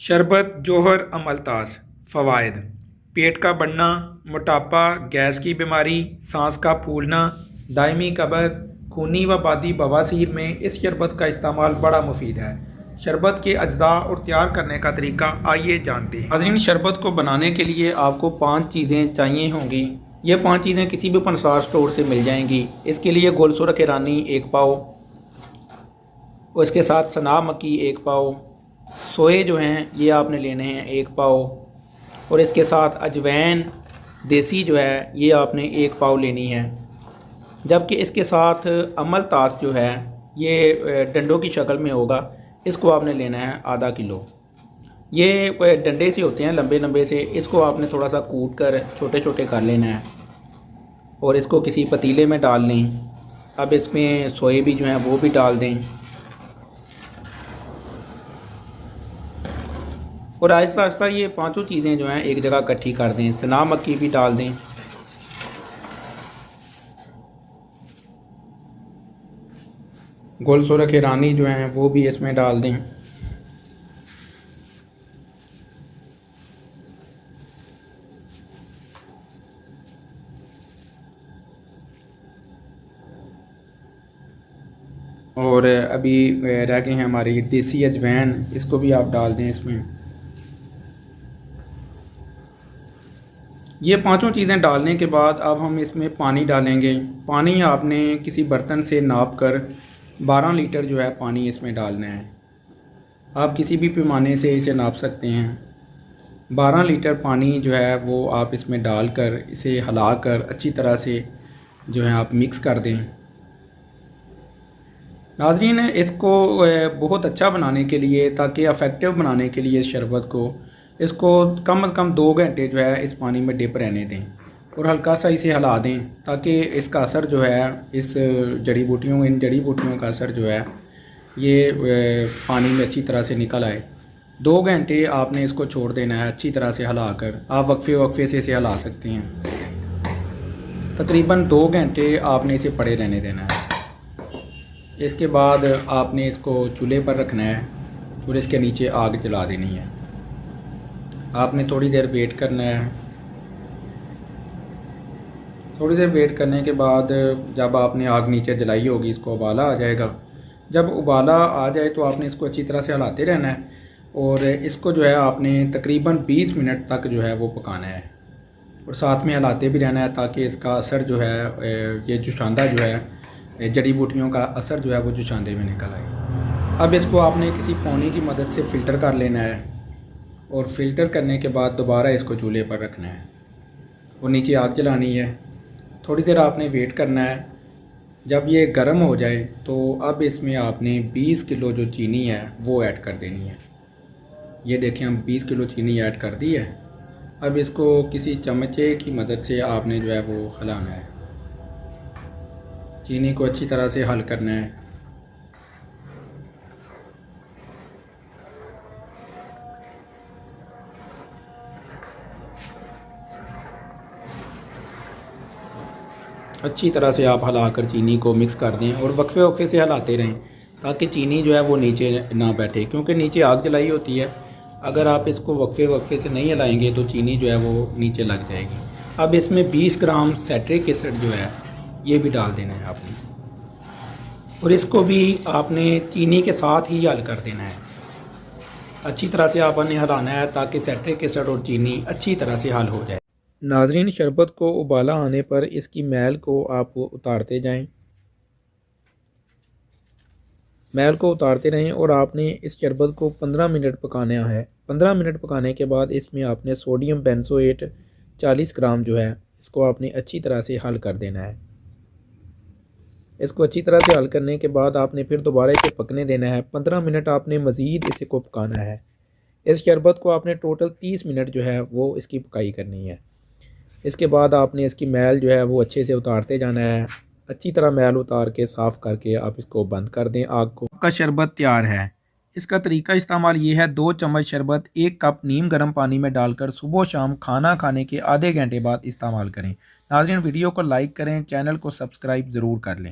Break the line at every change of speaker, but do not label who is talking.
शरबत जोहर अमलतास फ़वाइद। पेट का बढ़ना, मोटापा, गैस की बीमारी, सांस का फूलना, दायमी कब्ज़, खूनी व बादी बवासीर में इस शरबत का इस्तेमाल बड़ा मुफीद है। शरबत के अज्जा और तैयार करने का तरीका आइए जानते हैं। नाज़रीन, शरबत को बनाने के लिए आपको 5 चीज़ें चाहिए होंगी। ये 5 चीज़ें किसी भी पंसार स्टोर से मिल जाएंगी। इसके लिए गोलसुरख ईरानी 1 पाव, और इसके साथ सना मक्की 1 पाव, सोए जो हैं ये आपने लेने हैं 1 पाव, और इसके साथ अजवैन देसी जो है ये आपने 1 पाव लेनी है। जबकि इसके साथ अमलतास जो है ये डंडों की शक्ल में होगा, इसको आपने लेना है आधा किलो। ये डंडे से होते हैं लंबे लंबे से, इसको आपने थोड़ा सा कूट कर छोटे छोटे कर लेना है और इसको किसी पतीले में डाल लें। अब इसमें सोए भी जो हैं वो भी डाल दें और आहिस्ता आहिस्ता ये पांचों चीज़ें जो हैं एक जगह इकट्ठी कर दें। सना मक्की भी डाल दें, गोलसुरख ईरानी जो हैं वो भी इसमें डाल दें, और अभी रह गए हैं हमारी देसी अजवैन, इसको भी आप डाल दें इसमें। ये पांचों चीज़ें डालने के बाद अब हम इसमें पानी डालेंगे। पानी आपने किसी बर्तन से नाप कर 12 लीटर जो है पानी इसमें डालना है। आप किसी भी पैमाने से इसे नाप सकते हैं। 12 लीटर पानी जो है वो आप इसमें डालकर इसे हिलाकर अच्छी तरह से जो है आप मिक्स कर दें। नाज़रीन, इसको बहुत अच्छा बनाने के लिए, ताकि अफेक्टिव बनाने के लिए इस शरबत को, इसको कम से कम 2 घंटे जो है इस पानी में डिप रहने दें और हल्का सा इसे हिला दें, ताकि इसका असर जो है इन जड़ी बूटियों का असर जो है ये पानी में अच्छी तरह से निकल आए। 2 घंटे आपने इसको छोड़ देना है अच्छी तरह से हिलाकर। आप वक्फे वक्फे से इसे हिला सकते हैं। तकरीबन 2 घंटे आपने इसे पड़े रहने देना है। इसके बाद आपने इसको चूल्हे पर रखना है और इसके नीचे आग जला देनी है। आपने थोड़ी देर वेट करना है। थोड़ी देर वेट करने के बाद जब आपने आग नीचे जलाई होगी, इसको उबाला आ जाएगा। जब उबाला आ जाए तो आपने इसको अच्छी तरह से हिलाते रहना है और इसको जो है आपने तकरीबन 20 मिनट तक जो है वो पकाना है और साथ में हिलाते भी रहना है, ताकि इसका असर जो है ये जुशांदा जो है जड़ी बूटियों का असर जो है वो जुशांदे में निकल आए। अब इसको आपने किसी पौनी की मदद से फ़िल्टर कर लेना है और फ़िल्टर करने के बाद दोबारा इसको चूल्हे पर रखना है और नीचे आग जलानी है। थोड़ी देर आपने वेट करना है। जब ये गर्म हो जाए तो अब इसमें आपने 20 किलो जो चीनी है वो ऐड कर देनी है। ये देखें, हम 20 किलो चीनी ऐड कर दी है। अब इसको किसी चमचे की मदद से आपने जो है वो हिलाना है। चीनी को अच्छी तरह से हल करना है। अच्छी तरह से आप हिलाकर चीनी को मिक्स कर दें और वक्फे वक्फे से हिलाते रहें, ताकि चीनी जो है वो नीचे ना बैठे, क्योंकि नीचे आग जलाई होती है। अगर आप इसको वक्फे वक्फे से नहीं हिलाएंगे तो चीनी जो है वो नीचे लग जाएगी। अब इसमें 20 ग्राम साइट्रिक एसिड जो है ये भी डाल देना है आपने और इसको भी आपने चीनी के साथ ही हल कर देना है। अच्छी तरह से आपने हिलाना है ताकि साइट्रिक एसिड और चीनी अच्छी तरह से हल हो जाए। नाजरीन, शरबत को उबाला आने पर इसकी मैल को आप उतारते जाएं। मैल को उतारते रहें और आपने इस शरबत को 15 मिनट पकाना है। 15 मिनट पकाने के बाद इसमें आपने सोडियम बेंजोएट 40 ग्राम जो है इसको आपने अच्छी तरह से हल कर देना है। इसको अच्छी तरह से हल करने के बाद आपने फिर दोबारा इसे पकने देना है। 15 मिनट आपने मज़ीद इसे को पकाना है। इस शरबत को आपने टोटल 30 मिनट जो है वो इसकी पकाई करनी है। इसके बाद आपने इसकी मैल जो है वो अच्छे से उतारते जाना है। अच्छी तरह मैल उतार के साफ़ करके आप इसको बंद कर दें आग को। आपका शरबत तैयार है। इसका तरीका इस्तेमाल ये है, 2 चम्मच शरबत 1 कप नीम गर्म पानी में डालकर सुबह शाम खाना खाने के आधे घंटे बाद इस्तेमाल करें। नाज़रीन, वीडियो को लाइक करें, चैनल को सब्सक्राइब ज़रूर कर लें।